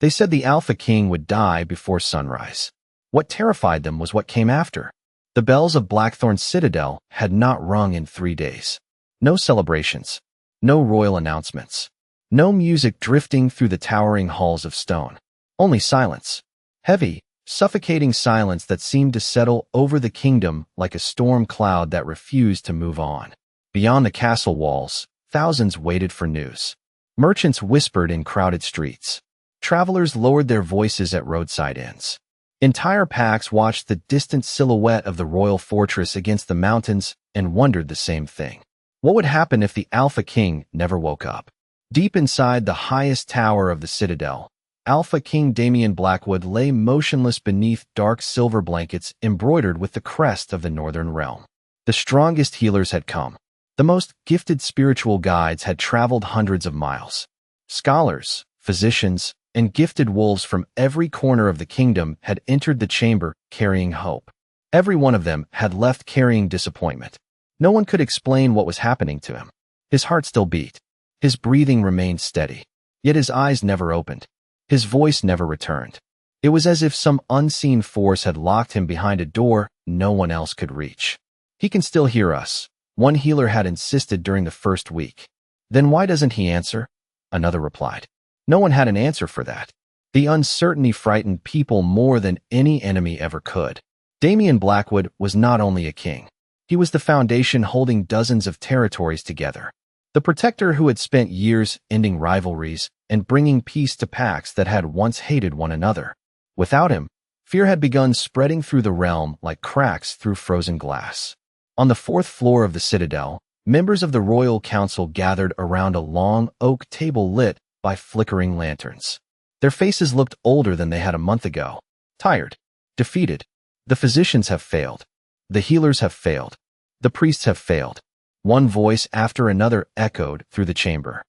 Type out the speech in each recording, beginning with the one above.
They said the Alpha King would die before sunrise. What terrified them was what came after. The bells of Blackthorn Citadel had not rung in 3 days. No celebrations. No royal announcements. No music drifting through the towering halls of stone. Only silence. Heavy, suffocating silence that seemed to settle over the kingdom like a storm cloud that refused to move on. Beyond the castle walls, thousands waited for news. Merchants whispered in crowded streets. Travelers lowered their voices at roadside inns. Entire packs watched the distant silhouette of the royal fortress against the mountains and wondered the same thing. What would happen if the Alpha King never woke up? Deep inside the highest tower of the citadel, Alpha King Damian Blackwood lay motionless beneath dark silver blankets embroidered with the crest of the Northern Realm. The strongest healers had come. The most gifted spiritual guides had traveled hundreds of miles. Scholars, physicians, and gifted wolves from every corner of the kingdom had entered the chamber carrying hope. Every one of them had left carrying disappointment. No one could explain what was happening to him. His heart still beat. His breathing remained steady. Yet his eyes never opened. His voice never returned. It was as if some unseen force had locked him behind a door no one else could reach. "He can still hear us," one healer had insisted during the first week. "Then why doesn't he answer?" another replied. No one had an answer for that. The uncertainty frightened people more than any enemy ever could. Damian Blackwood was not only a king. He was the foundation holding dozens of territories together. The protector who had spent years ending rivalries and bringing peace to packs that had once hated one another. Without him, fear had begun spreading through the realm like cracks through frozen glass. On the 4th floor of the citadel, members of the royal council gathered around a long oak table lit by flickering lanterns. Their faces looked older than they had a month ago. Tired. Defeated. The physicians have failed. The healers have failed. The priests have failed. One voice after another echoed through the chamber.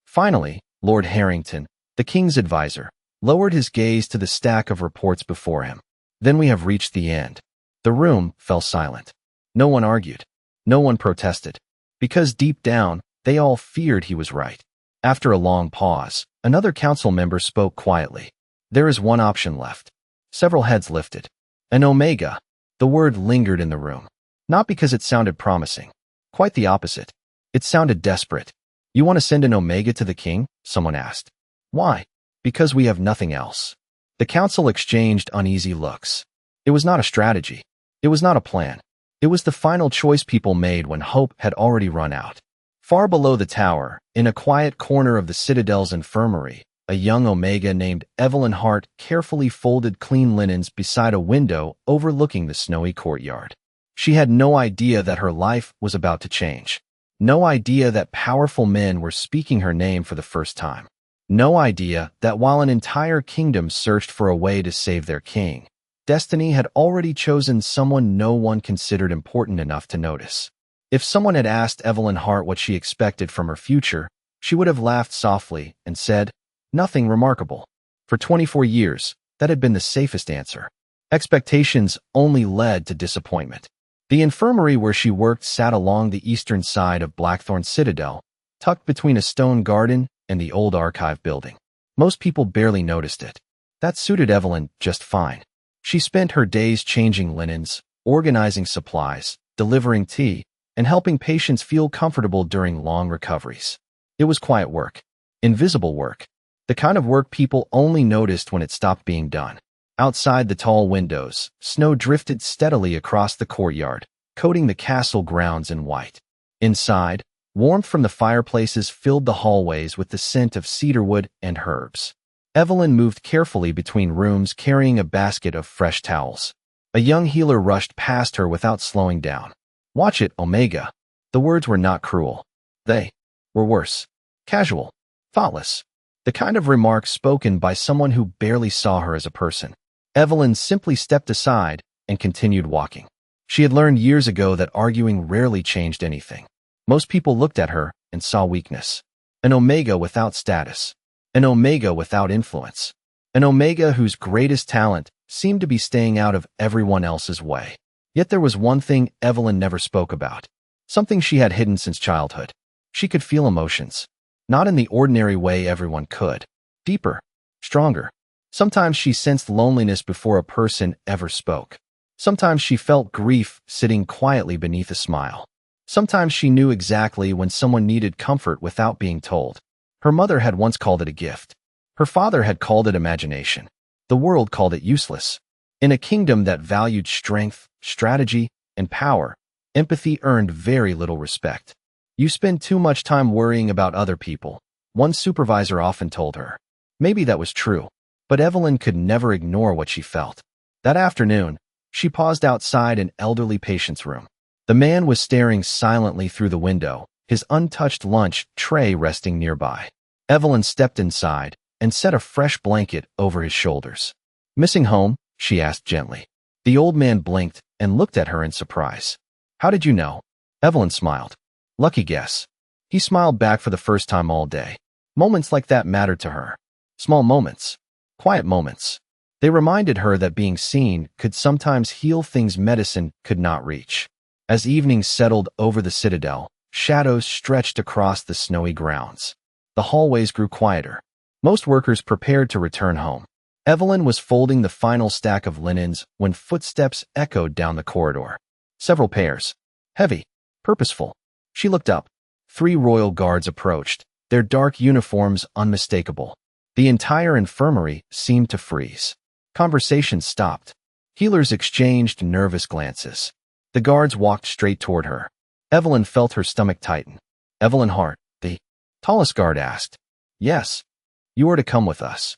Finally, Lord Harrington, the king's advisor, lowered his gaze to the stack of reports before him. "Then we have reached the end." The room fell silent. No one argued. No one protested. Because deep down, they all feared he was right. After a long pause, another council member spoke quietly. "There is one option left." Several heads lifted. "An Omega." The word lingered in the room. Not because it sounded promising. Quite the opposite. It sounded desperate. "You want to send an Omega to the king?" someone asked. "Why?" "Because we have nothing else." The council exchanged uneasy looks. It was not a strategy. It was not a plan. It was the final choice people made when hope had already run out. Far below the tower, in a quiet corner of the Citadel's infirmary, a young Omega named Evelyn Hart carefully folded clean linens beside a window overlooking the snowy courtyard. She had no idea that her life was about to change. No idea that powerful men were speaking her name for the first time. No idea that while an entire kingdom searched for a way to save their king, destiny had already chosen someone no one considered important enough to notice. If someone had asked Evelyn Hart what she expected from her future, she would have laughed softly and said, "Nothing remarkable." For 24 years, that had been the safest answer. Expectations only led to disappointment. The infirmary where she worked sat along the eastern side of Blackthorn Citadel, tucked between a stone garden and the old archive building. Most people barely noticed it. That suited Evelyn just fine. She spent her days changing linens, organizing supplies, delivering tea, and helping patients feel comfortable during long recoveries. It was quiet work. Invisible work. The kind of work people only noticed when it stopped being done. Outside the tall windows, snow drifted steadily across the courtyard, coating the castle grounds in white. Inside, warmth from the fireplaces filled the hallways with the scent of cedarwood and herbs. Evelyn moved carefully between rooms carrying a basket of fresh towels. A young healer rushed past her without slowing down. "Watch it, Omega." The words were not cruel. They were worse. Casual. Thoughtless. The kind of remark spoken by someone who barely saw her as a person. Evelyn simply stepped aside and continued walking. She had learned years ago that arguing rarely changed anything. Most people looked at her and saw weakness. An Omega without status. An Omega without influence. An Omega whose greatest talent seemed to be staying out of everyone else's way. Yet there was one thing Evelyn never spoke about. Something she had hidden since childhood. She could feel emotions. Not in the ordinary way everyone could. Deeper. Stronger. Sometimes she sensed loneliness before a person ever spoke. Sometimes she felt grief sitting quietly beneath a smile. Sometimes she knew exactly when someone needed comfort without being told. Her mother had once called it a gift. Her father had called it imagination. The world called it useless. In a kingdom that valued strength, strategy, and power, empathy earned very little respect. You spend too much time worrying about other people, one supervisor often told her. Maybe that was true, but Evelyn could never ignore what she felt. That afternoon, she paused outside an elderly patient's room. The man was staring silently through the window, his untouched lunch tray resting nearby. Evelyn stepped inside and set a fresh blanket over his shoulders. "Missing home?" she asked gently. The old man blinked and looked at her in surprise. "How did you know?" Evelyn smiled. "Lucky guess." He smiled back for the first time all day. Moments like that mattered to her. Small moments. Quiet moments. They reminded her that being seen could sometimes heal things medicine could not reach. As evening settled over the citadel, shadows stretched across the snowy grounds. The hallways grew quieter. Most workers prepared to return home. Evelyn was folding the final stack of linens when footsteps echoed down the corridor. Several pairs. Heavy. Purposeful. She looked up. 3 royal guards approached, their dark uniforms unmistakable. The entire infirmary seemed to freeze. Conversation stopped. Healers exchanged nervous glances. The guards walked straight toward her. Evelyn felt her stomach tighten. "Evelyn Hart," the tallest guard asked. "Yes. You are to come with us."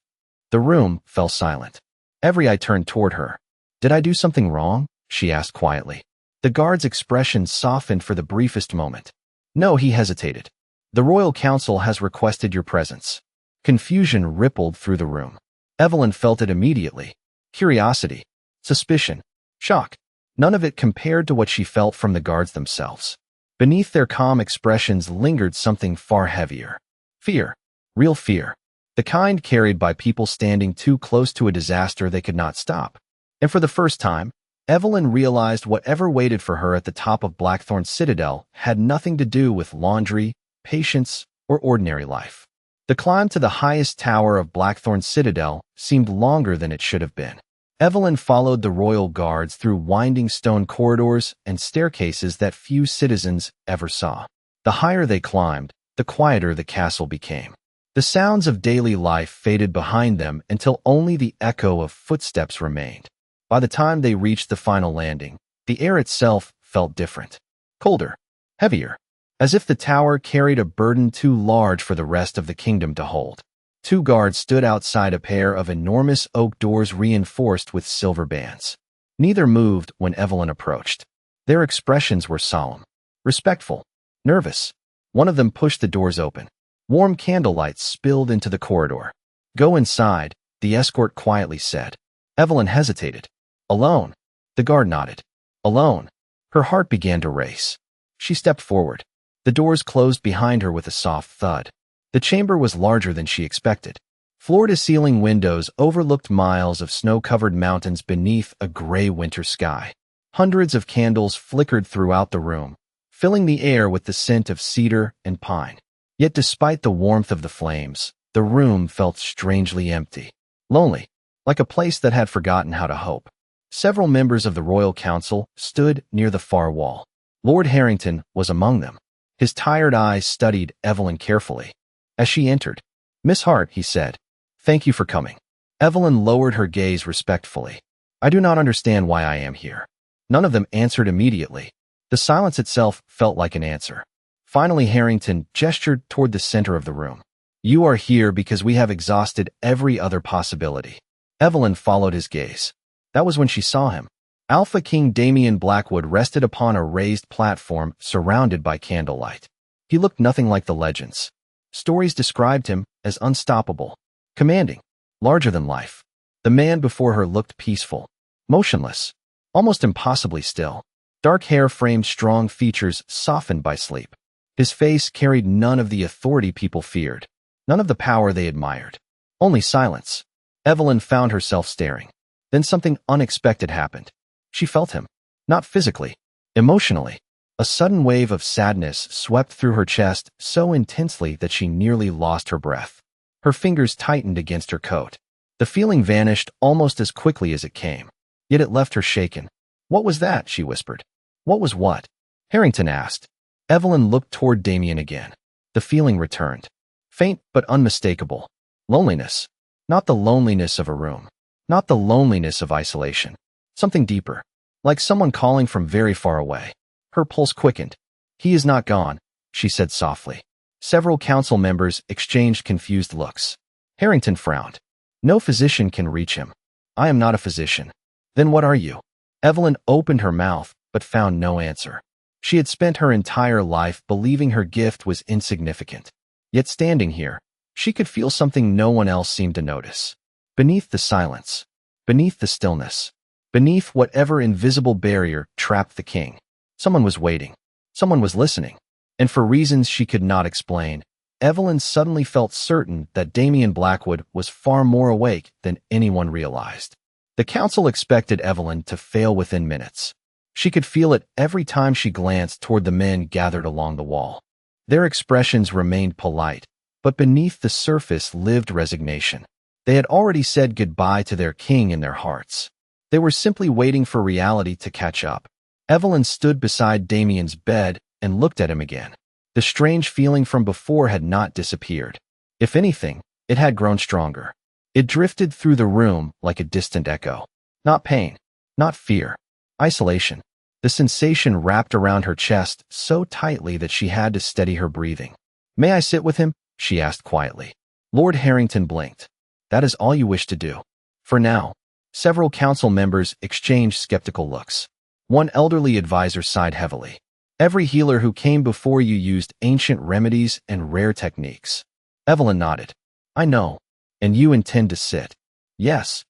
The room fell silent. Every eye turned toward her. "Did I do something wrong?" she asked quietly. The guard's expression softened for the briefest moment. "No," he hesitated. "The Royal Council has requested your presence." Confusion rippled through the room. Evelyn felt it immediately. Curiosity, suspicion, shock. None of it compared to what she felt from the guards themselves. Beneath their calm expressions lingered something far heavier. Fear. Real fear. The kind carried by people standing too close to a disaster they could not stop. And for the first time, Evelyn realized whatever waited for her at the top of Blackthorn Citadel had nothing to do with laundry, patience, or ordinary life. The climb to the highest tower of Blackthorn Citadel seemed longer than it should have been. Evelyn followed the royal guards through winding stone corridors and staircases that few citizens ever saw. The higher they climbed, the quieter the castle became. The sounds of daily life faded behind them until only the echo of footsteps remained. By the time they reached the final landing, the air itself felt different. Colder, heavier, as if the tower carried a burden too large for the rest of the kingdom to hold. 2 guards stood outside a pair of enormous oak doors reinforced with silver bands. Neither moved when Evelyn approached. Their expressions were solemn, respectful, nervous. One of them pushed the doors open. Warm candlelight spilled into the corridor. "Go inside," the escort quietly said. Evelyn hesitated. "Alone?" The guard nodded. "Alone." Her heart began to race. She stepped forward. The doors closed behind her with a soft thud. The chamber was larger than she expected. Floor-to-ceiling windows overlooked miles of snow-covered mountains beneath a gray winter sky. Hundreds of candles flickered throughout the room, filling the air with the scent of cedar and pine. Yet despite the warmth of the flames, the room felt strangely empty. Lonely, like a place that had forgotten how to hope. Several members of the Royal Council stood near the far wall. Lord Harrington was among them. His tired eyes studied Evelyn carefully. As she entered, "Miss Hart," he said, "thank you for coming." Evelyn lowered her gaze respectfully. "I do not understand why I am here." None of them answered immediately. The silence itself felt like an answer. Finally, Harrington gestured toward the center of the room. "You are here because we have exhausted every other possibility." Evelyn followed his gaze. That was when she saw him. Alpha King Damian Blackwood rested upon a raised platform surrounded by candlelight. He looked nothing like the legends. Stories described him as unstoppable, commanding, larger than life. The man before her looked peaceful, motionless, almost impossibly still. Dark hair framed strong features softened by sleep. His face carried none of the authority people feared, none of the power they admired. Only silence. Evelyn found herself staring. Then something unexpected happened. She felt him, not physically, emotionally. A sudden wave of sadness swept through her chest so intensely that she nearly lost her breath. Her fingers tightened against her coat. The feeling vanished almost as quickly as it came, yet it left her shaken. "What was that?" she whispered. "What was what?" Harrington asked. Evelyn looked toward Damien again. The feeling returned. Faint but unmistakable. Loneliness. Not the loneliness of a room. Not the loneliness of isolation. Something deeper. Like someone calling from very far away. Her pulse quickened. "He is not gone," she said softly. Several council members exchanged confused looks. Harrington frowned. "No physician can reach him." "I am not a physician." "Then what are you?" Evelyn opened her mouth, but found no answer. She had spent her entire life believing her gift was insignificant. Yet standing here, she could feel something no one else seemed to notice. Beneath the silence, beneath the stillness, beneath whatever invisible barrier trapped the king, someone was waiting. Someone was listening. And for reasons she could not explain, Evelyn suddenly felt certain that Damien Blackwood was far more awake than anyone realized. The council expected Evelyn to fail within minutes. She could feel it every time she glanced toward the men gathered along the wall. Their expressions remained polite, but beneath the surface lived resignation. They had already said goodbye to their king in their hearts. They were simply waiting for reality to catch up. Evelyn stood beside Damien's bed and looked at him again. The strange feeling from before had not disappeared. If anything, it had grown stronger. It drifted through the room like a distant echo. Not pain, not fear, isolation. The sensation wrapped around her chest so tightly that she had to steady her breathing. "May I sit with him?" she asked quietly. Lord Harrington blinked. "That is all you wish to do?" "For now." Several council members exchanged skeptical looks. One elderly advisor sighed heavily. "Every healer who came before you used ancient remedies and rare techniques." Evelyn nodded. "I know. And you intend to sit?" "Yes."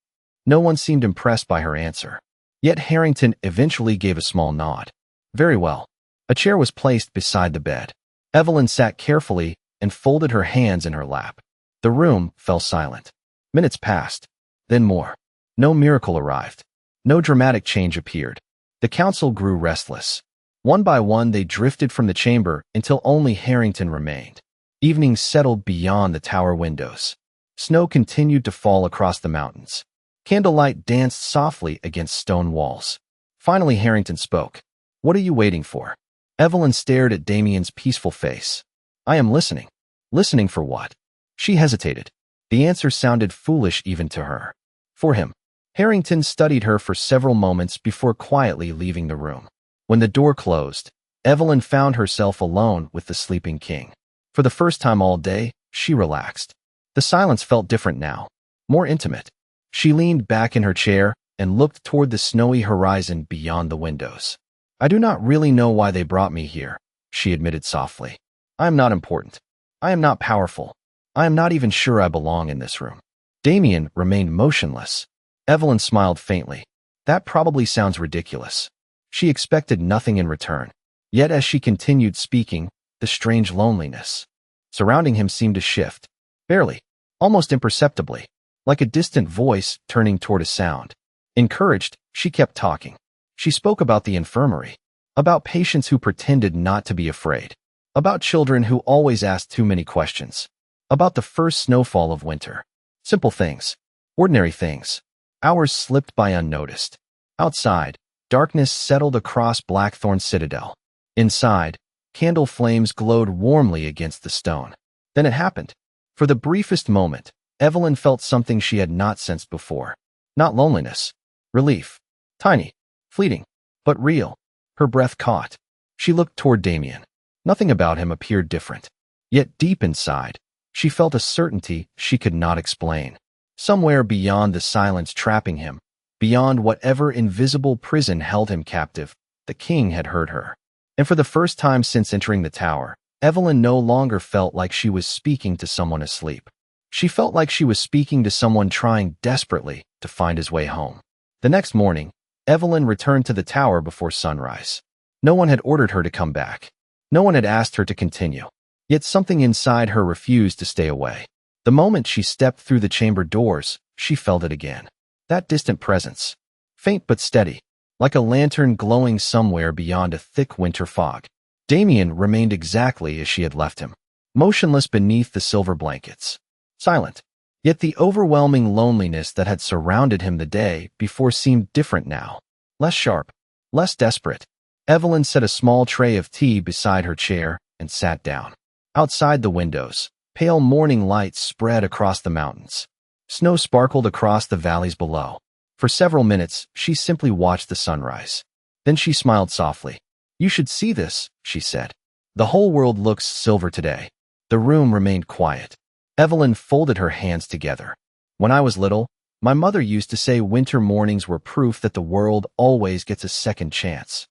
No one seemed impressed by her answer. Yet Harrington eventually gave a small nod. "Very well." A chair was placed beside the bed. Evelyn sat carefully and folded her hands in her lap. The room fell silent. Minutes passed. Then more. No miracle arrived. No dramatic change appeared. The council grew restless. One by one they drifted from the chamber until only Harrington remained. Evening settled beyond the tower windows. Snow continued to fall across the mountains. Candlelight danced softly against stone walls. Finally Harrington spoke. "What are you waiting for?" Evelyn stared at Damien's peaceful face. "I am listening." "Listening for what?" She hesitated. The answer sounded foolish even to her. "For him." Harrington studied her for several moments before quietly leaving the room. When the door closed, Evelyn found herself alone with the sleeping king. For the first time all day, she relaxed. The silence felt different now, more intimate. She leaned back in her chair and looked toward the snowy horizon beyond the windows. "I do not really know why they brought me here," she admitted softly. "I am not important. I am not powerful. I am not even sure I belong in this room." Damien remained motionless. Evelyn smiled faintly. That probably sounds ridiculous. She expected nothing in return. Yet as she continued speaking, the strange loneliness surrounding him seemed to shift. Barely, almost imperceptibly, like a distant voice turning toward a sound. Encouraged, she kept talking. She spoke about the infirmary, about patients who pretended not to be afraid, about children who always asked too many questions, about the first snowfall of winter. Simple things, ordinary things. Hours slipped by unnoticed. Outside, darkness settled across Blackthorn Citadel. Inside, candle flames glowed warmly against the stone. Then it happened. For the briefest moment, Evelyn felt something she had not sensed before. Not loneliness. Relief. Tiny. Fleeting. But real. Her breath caught. She looked toward Damien. Nothing about him appeared different. Yet deep inside, she felt a certainty she could not explain. Somewhere beyond the silence trapping him, beyond whatever invisible prison held him captive, the king had heard her. And for the first time since entering the tower, Evelyn no longer felt like she was speaking to someone asleep. She felt like she was speaking to someone trying desperately to find his way home. The next morning, Evelyn returned to the tower before sunrise. No one had ordered her to come back. No one had asked her to continue. Yet something inside her refused to stay away. The moment she stepped through the chamber doors, she felt it again. That distant presence. Faint but steady, like a lantern glowing somewhere beyond a thick winter fog. Damien remained exactly as she had left him, motionless beneath the silver blankets. Silent. Yet the overwhelming loneliness that had surrounded him the day before seemed different now. Less sharp, less desperate. Evelyn set a small tray of tea beside her chair and sat down. Outside the windows, pale morning lights spread across the mountains. Snow sparkled across the valleys below. For several minutes, she simply watched the sunrise. Then she smiled softly. "You should see this," she said. "The whole world looks silver today." The room remained quiet. Evelyn folded her hands together. "When I was little, my mother used to say winter mornings were proof that the world always gets a second chance."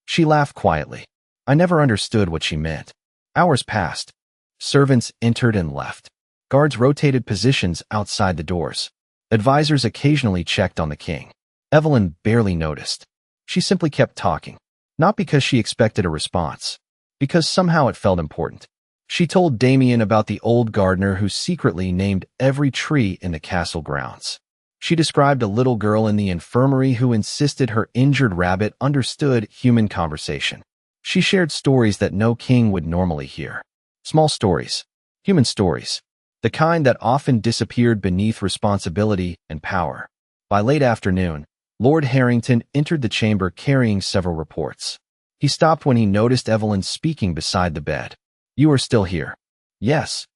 She laughed quietly. I never understood what she meant. Hours passed. Servants entered and left. Guards rotated positions outside the doors. Advisors occasionally checked on the king. Evelyn barely noticed. She simply kept talking. Not because she expected a response, because somehow it felt important. She told Damien about the old gardener who secretly named every tree in the castle grounds. She described a little girl in the infirmary who insisted her injured rabbit understood human conversation. She shared stories that no king would normally hear. Small stories, human stories, the kind that often disappeared beneath responsibility and power. By late afternoon, Lord Harrington entered the chamber carrying several reports. He stopped when he noticed Evelyn speaking beside the bed. "You are still here." "Yes."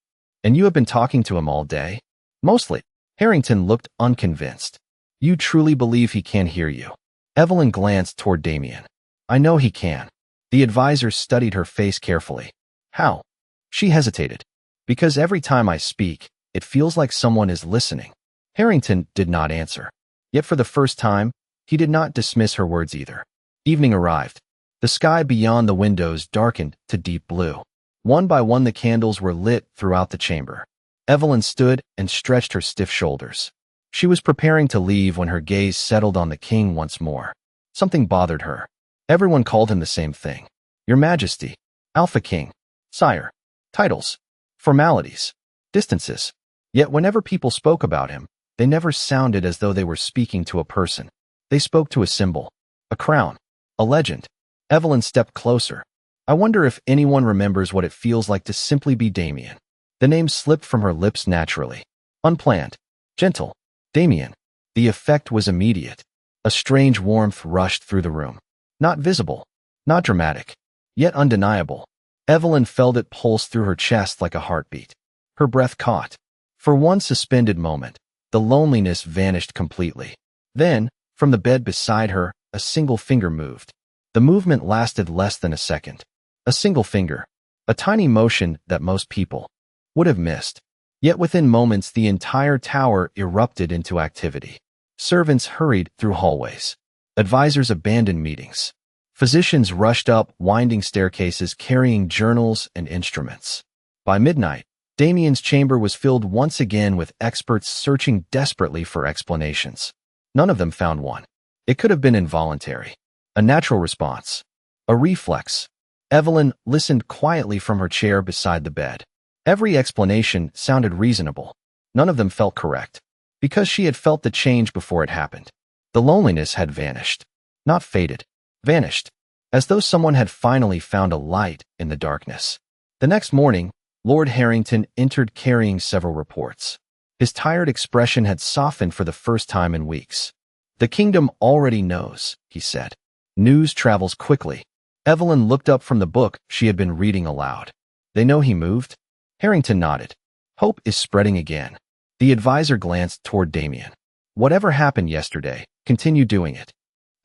"And you have been talking to him all day?" "Mostly." Harrington looked unconvinced. "You truly believe he can hear you?" Evelyn glanced toward Damien. "I know he can." The advisor studied her face carefully. "How?" She hesitated. "Because every time I speak, it feels like someone is listening." Harrington did not answer. Yet for the first time, he did not dismiss her words either. Evening arrived. The sky beyond the windows darkened to deep blue. One by one the candles were lit throughout the chamber. Evelyn stood and stretched her stiff shoulders. She was preparing to leave when her gaze settled on the king once more. Something bothered her. Everyone called him the same thing. "Your Majesty," "Alpha King," "Sire." Titles, formalities, distances. Yet whenever people spoke about him, they never sounded as though they were speaking to a person. They spoke to a symbol, a crown, a legend. Evelyn stepped closer. "I wonder if anyone remembers what it feels like to simply be Damien." The name slipped from her lips naturally. Unplanned, gentle, Damien. The effect was immediate. A strange warmth rushed through the room. Not visible, not dramatic, yet undeniable. Evelyn felt it pulse through her chest like a heartbeat. Her breath caught. For one suspended moment, the loneliness vanished completely. Then, from the bed beside her, a single finger moved. The movement lasted less than a second. A single finger. A tiny motion that most people would have missed. Yet within moments the entire tower erupted into activity. Servants hurried through hallways. Advisors abandoned meetings. Physicians rushed up winding staircases carrying journals and instruments. By midnight, Damien's chamber was filled once again with experts searching desperately for explanations. None of them found one. It could have been involuntary. A natural response. A reflex. Evelyn listened quietly from her chair beside the bed. Every explanation sounded reasonable. None of them felt correct. Because she had felt the change before it happened. The loneliness had vanished. Not faded. Vanished. As though someone had finally found a light in the darkness. The next morning, Lord Harrington entered carrying several reports. His tired expression had softened for the first time in weeks. "The kingdom already knows," he said. "News travels quickly." Evelyn looked up from the book she had been reading aloud. "They know he moved?" Harrington nodded. "Hope is spreading again." The advisor glanced toward Damien. "Whatever happened yesterday, continue doing it."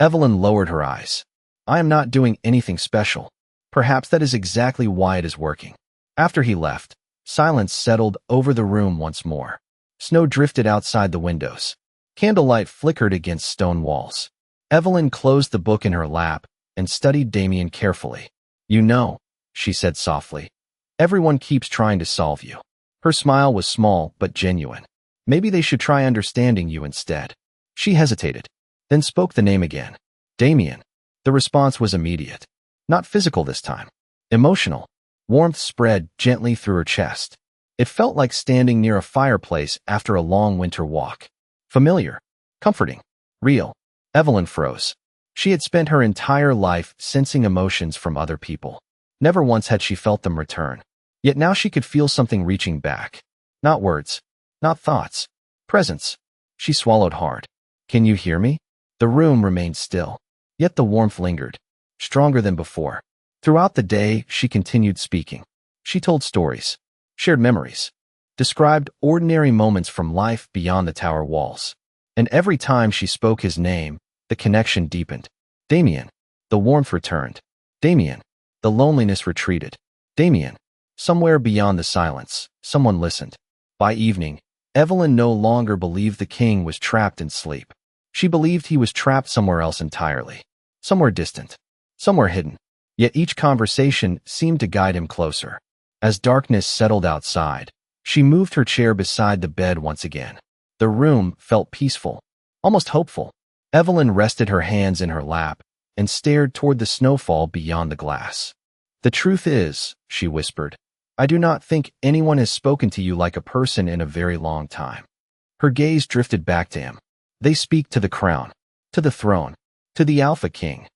Evelyn lowered her eyes. "I am not doing anything special. Perhaps that is exactly why it is working." After he left, silence settled over the room once more. Snow drifted outside the windows. Candlelight flickered against stone walls. Evelyn closed the book in her lap and studied Damien carefully. "You know," she said softly, "everyone keeps trying to solve you." Her smile was small but genuine. "Maybe they should try understanding you instead." She hesitated, then spoke the name again. "Damien." The response was immediate. Not physical this time. Emotional. Warmth spread gently through her chest. It felt like standing near a fireplace after a long winter walk. Familiar. Comforting. Real. Evelyn froze. She had spent her entire life sensing emotions from other people. Never once had she felt them return. Yet now she could feel something reaching back. Not words. Not thoughts. Presence. She swallowed hard. Can you hear me? The room remained still. Yet the warmth lingered, stronger than before. Throughout the day, she continued speaking. She told stories, shared memories, described ordinary moments from life beyond the tower walls. And every time she spoke his name, the connection deepened. Damien. The warmth returned. Damien. The loneliness retreated. Damien. Somewhere beyond the silence, someone listened. By evening, Evelyn no longer believed the king was trapped in sleep. She believed he was trapped somewhere else entirely. Somewhere distant. Somewhere hidden. Yet each conversation seemed to guide him closer. As darkness settled outside, she moved her chair beside the bed once again. The room felt peaceful, almost hopeful. Evelyn rested her hands in her lap and stared toward the snowfall beyond the glass. The truth is, she whispered, I do not think anyone has spoken to you like a person in a very long time. Her gaze drifted back to him. They speak to the crown, to the throne, to the Alpha King.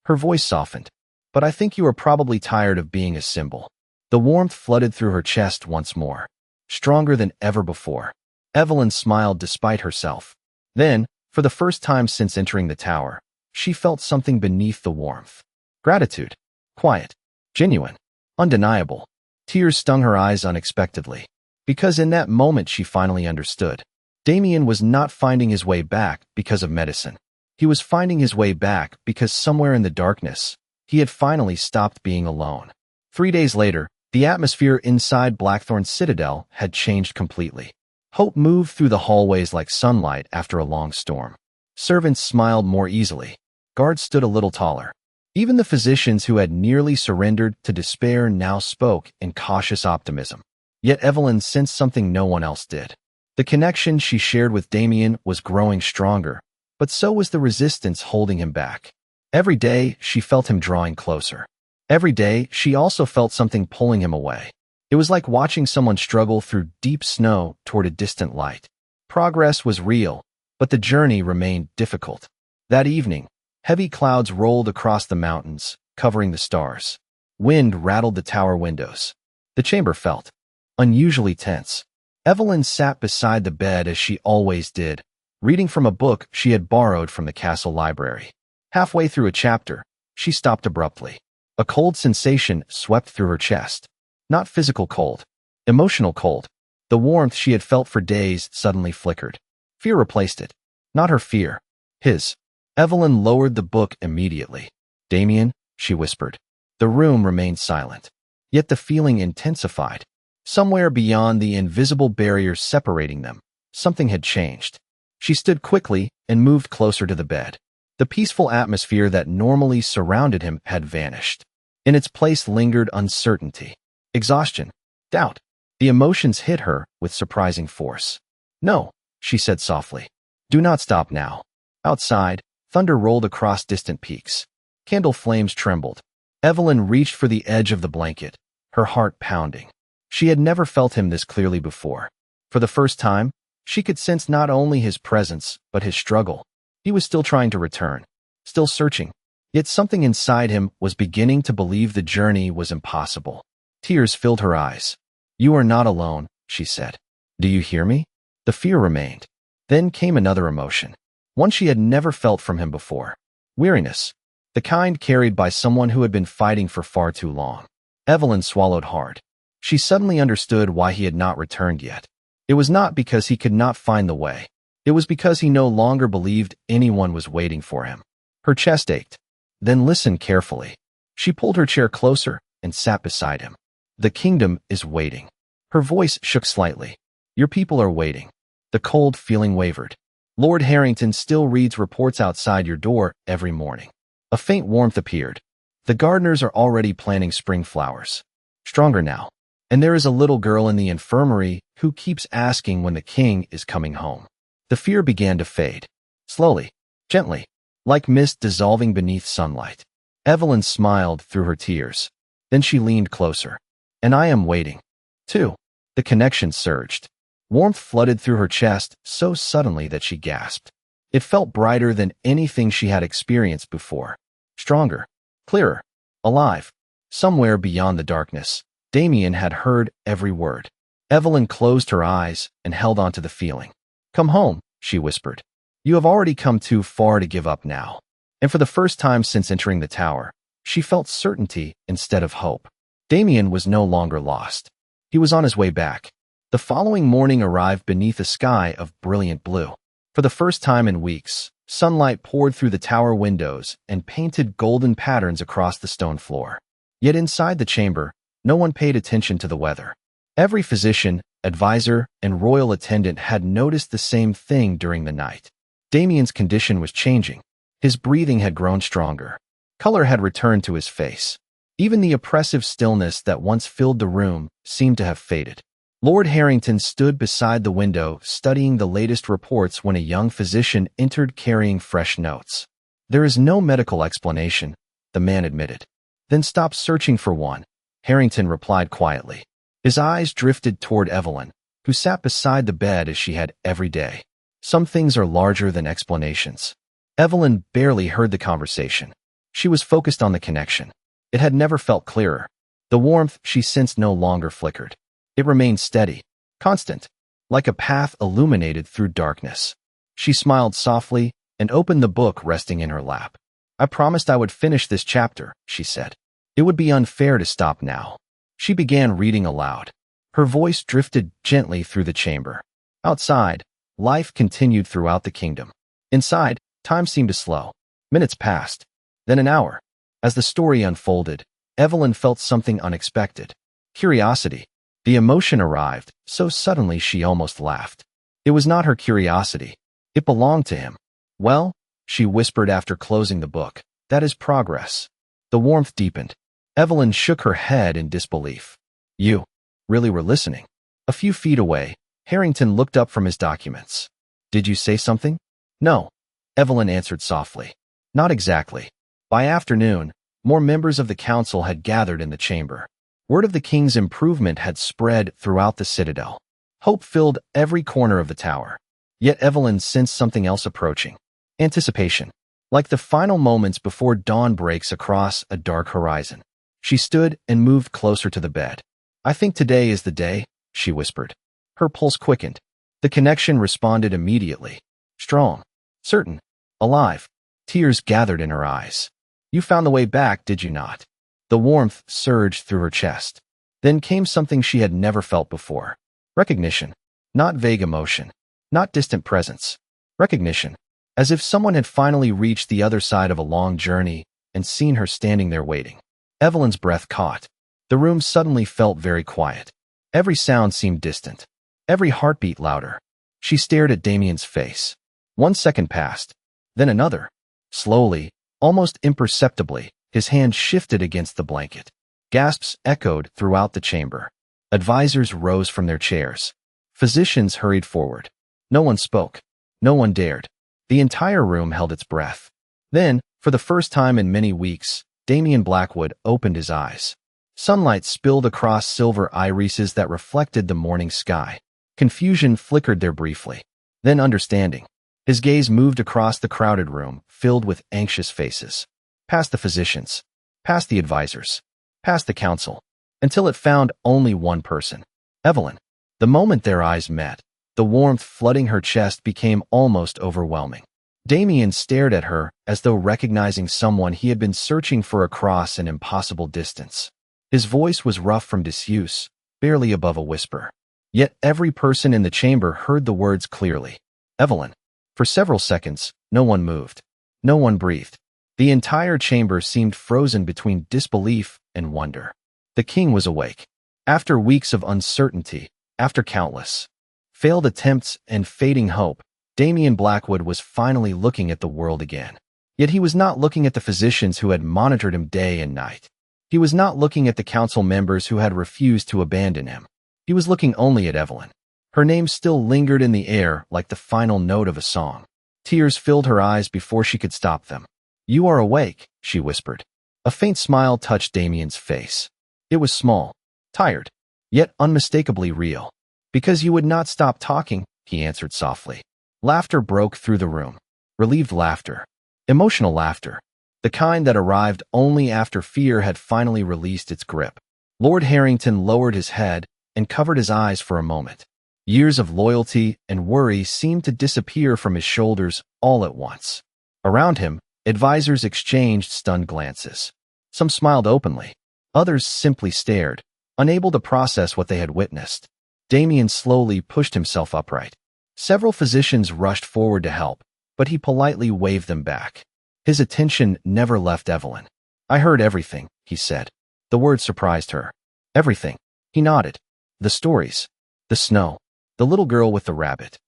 Her voice softened. But I think you are probably tired of being a symbol. The warmth flooded through her chest once more, stronger than ever before. Evelyn smiled despite herself. Then, for the first time since entering the tower, she felt something beneath the warmth. Gratitude. Quiet. Genuine. Undeniable. Tears stung her eyes unexpectedly. Because in that moment she finally understood. Damien was not finding his way back because of medicine. He was finding his way back because somewhere in the darkness, he had finally stopped being alone. 3 days later, the atmosphere inside Blackthorn's citadel had changed completely. Hope moved through the hallways like sunlight after a long storm. Servants smiled more easily. Guards stood a little taller. Even the physicians who had nearly surrendered to despair now spoke in cautious optimism. Yet Evelyn sensed something no one else did. The connection she shared with Damien was growing stronger, but so was the resistance holding him back. Every day, she felt him drawing closer. Every day, she also felt something pulling him away. It was like watching someone struggle through deep snow toward a distant light. Progress was real, but the journey remained difficult. That evening, heavy clouds rolled across the mountains, covering the stars. Wind rattled the tower windows. The chamber felt unusually tense. Evelyn sat beside the bed as she always did, reading from a book she had borrowed from the castle library. Halfway through a chapter, she stopped abruptly. A cold sensation swept through her chest. Not physical cold, emotional cold. The warmth she had felt for days suddenly flickered. Fear replaced it. Not her fear, his. Evelyn lowered the book immediately. Damien, she whispered. The room remained silent. Yet the feeling intensified. Somewhere beyond the invisible barrier separating them, something had changed. She stood quickly and moved closer to the bed. The peaceful atmosphere that normally surrounded him had vanished. In its place lingered uncertainty, exhaustion, doubt. The emotions hit her with surprising force. No, she said softly. Do not stop now. Outside, thunder rolled across distant peaks. Candle flames trembled. Evelyn reached for the edge of the blanket, her heart pounding. She had never felt him this clearly before. For the first time, she could sense not only his presence, but his struggle. He was still trying to return, still searching. Yet something inside him was beginning to believe the journey was impossible. Tears filled her eyes. You are not alone, she said. Do you hear me? The fear remained. Then came another emotion, one she had never felt from him before. Weariness, the kind carried by someone who had been fighting for far too long. Evelyn swallowed hard. She suddenly understood why he had not returned yet. It was not because he could not find the way. It was because he no longer believed anyone was waiting for him. Her chest ached. Then listen carefully. She pulled her chair closer and sat beside him. The kingdom is waiting. Her voice shook slightly. Your people are waiting. The cold feeling wavered. Lord Harrington still reads reports outside your door every morning. A faint warmth appeared. The gardeners are already planting spring flowers. Stronger now. And there is a little girl in the infirmary who keeps asking when the king is coming home. The fear began to fade. Slowly, gently, like mist dissolving beneath sunlight. Evelyn smiled through her tears. Then she leaned closer. And I am waiting, too. The connection surged. Warmth flooded through her chest so suddenly that she gasped. It felt brighter than anything she had experienced before. Stronger, clearer, alive. Somewhere beyond the darkness, Damien had heard every word. Evelyn closed her eyes and held on to the feeling. "Come home," she whispered. "You have already come too far to give up now." And for the first time since entering the tower, she felt certainty instead of hope. Damien was no longer lost. He was on his way back. The following morning arrived beneath a sky of brilliant blue. For the first time in weeks, sunlight poured through the tower windows and painted golden patterns across the stone floor. Yet inside the chamber, no one paid attention to the weather. Every physician, advisor, and royal attendant had noticed the same thing during the night. Damien's condition was changing. His breathing had grown stronger. Color had returned to his face. Even the oppressive stillness that once filled the room seemed to have faded. Lord Harrington stood beside the window, studying the latest reports when a young physician entered carrying fresh notes. "There is no medical explanation," the man admitted. "Then stop searching for one," Harrington replied quietly. His eyes drifted toward Evelyn, who sat beside the bed as she had every day. "Some things are larger than explanations." Evelyn barely heard the conversation. She was focused on the connection. It had never felt clearer. The warmth she sensed no longer flickered. It remained steady, constant, like a path illuminated through darkness. She smiled softly and opened the book resting in her lap. "I promised I would finish this chapter," she said. "It would be unfair to stop now." She began reading aloud. Her voice drifted gently through the chamber. Outside, life continued throughout the kingdom. Inside, time seemed to slow. Minutes passed, then an hour. As the story unfolded, Evelyn felt something unexpected. Curiosity. The emotion arrived, so suddenly she almost laughed. It was not her curiosity. It belonged to him. "Well," she whispered after closing the book, "that is progress." The warmth deepened. Evelyn shook her head in disbelief. "You really were listening?" A few feet away, Harrington looked up from his documents. "Did you say something?" "No," Evelyn answered softly. "Not exactly." By afternoon, more members of the council had gathered in the chamber. Word of the king's improvement had spread throughout the citadel. Hope filled every corner of the tower. Yet Evelyn sensed something else approaching. Anticipation. Like the final moments before dawn breaks across a dark horizon. She stood and moved closer to the bed. "I think today is the day," she whispered. Her pulse quickened. The connection responded immediately. Strong, certain, alive. Tears gathered in her eyes. "You found the way back, did you not?" The warmth surged through her chest. Then came something she had never felt before. Recognition. Not vague emotion. Not distant presence. Recognition. As if someone had finally reached the other side of a long journey and seen her standing there waiting. Evelyn's breath caught. The room suddenly felt very quiet. Every sound seemed distant. Every heartbeat louder. She stared at Damien's face. 1 second passed. Then another. Slowly, almost imperceptibly, his hand shifted against the blanket. Gasps echoed throughout the chamber. Advisors rose from their chairs. Physicians hurried forward. No one spoke. No one dared. The entire room held its breath. Then, for the first time in many weeks, Damien Blackwood opened his eyes. Sunlight spilled across silver irises that reflected the morning sky. Confusion flickered there briefly. Then understanding. His gaze moved across the crowded room, filled with anxious faces. Past the physicians, past the advisors, past the council, until it found only one person. Evelyn. The moment their eyes met, the warmth flooding her chest became almost overwhelming. Damien stared at her as though recognizing someone he had been searching for across an impossible distance. His voice was rough from disuse, barely above a whisper. Yet every person in the chamber heard the words clearly. Evelyn. For several seconds, no one moved. No one breathed. The entire chamber seemed frozen between disbelief and wonder. The king was awake. After weeks of uncertainty, after countless failed attempts and fading hope, Damien Blackwood was finally looking at the world again. Yet he was not looking at the physicians who had monitored him day and night. He was not looking at the council members who had refused to abandon him. He was looking only at Evelyn. Her name still lingered in the air like the final note of a song. Tears filled her eyes before she could stop them. "You are awake," she whispered. A faint smile touched Damien's face. It was small, tired, yet unmistakably real. "Because you would not stop talking," he answered softly. Laughter broke through the room. Relieved laughter. Emotional laughter. The kind that arrived only after fear had finally released its grip. Lord Harrington lowered his head, and covered his eyes for a moment. Years of loyalty and worry seemed to disappear from his shoulders all at once. Around him, advisors exchanged stunned glances. Some smiled openly. Others simply stared, unable to process what they had witnessed. Damien slowly pushed himself upright. Several physicians rushed forward to help, but he politely waved them back. His attention never left Evelyn. "I heard everything," he said. The word surprised her. "Everything." He nodded. "The stories. The snow. The little girl with the rabbit."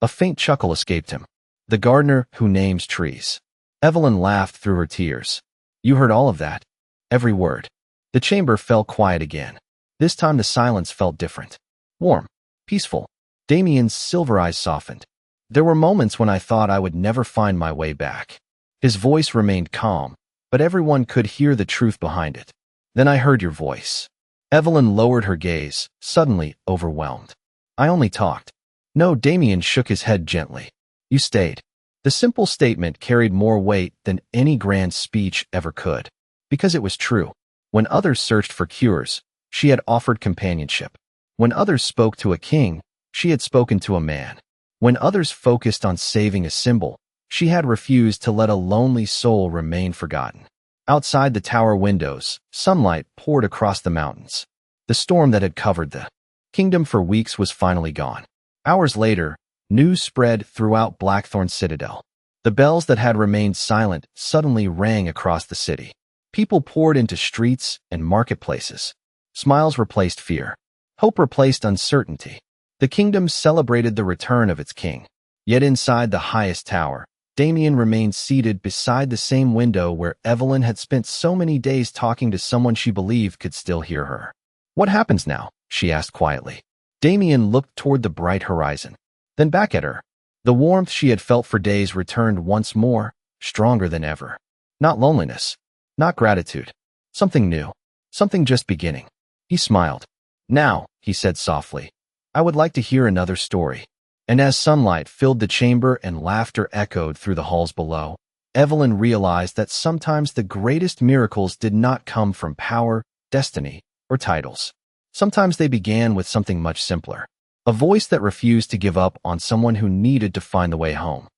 A faint chuckle escaped him. "The gardener who names trees." Evelyn laughed through her tears. "You heard all of that?" "Every word." The chamber fell quiet again. This time the silence felt different. Warm. Peaceful. Damien's silver eyes softened. "There were moments when I thought I would never find my way back." His voice remained calm, but everyone could hear the truth behind it. "Then I heard your voice." Evelyn lowered her gaze, suddenly overwhelmed. "I only talked." "No," Damien shook his head gently. "You stayed." The simple statement carried more weight than any grand speech ever could, because it was true. When others searched for cures, she had offered companionship. When others spoke to a king, she had spoken to a man. When others focused on saving a symbol, she had refused to let a lonely soul remain forgotten. Outside the tower windows, sunlight poured across the mountains. The storm that had covered the kingdom for weeks was finally gone. Hours later, news spread throughout Blackthorn Citadel. The bells that had remained silent suddenly rang across the city. People poured into streets and marketplaces. Smiles replaced fear. Hope replaced uncertainty. The kingdom celebrated the return of its king. Yet inside the highest tower, Damien remained seated beside the same window where Evelyn had spent so many days talking to someone she believed could still hear her. "What happens now?" she asked quietly. Damien looked toward the bright horizon, then back at her. The warmth she had felt for days returned once more, stronger than ever. Not loneliness, not gratitude. Something new, something just beginning. He smiled. "Now," he said softly, "I would like to hear another story." And as sunlight filled the chamber and laughter echoed through the halls below, Evelyn realized that sometimes the greatest miracles did not come from power, destiny, or titles. Sometimes they began with something much simpler. A voice that refused to give up on someone who needed to find the way home.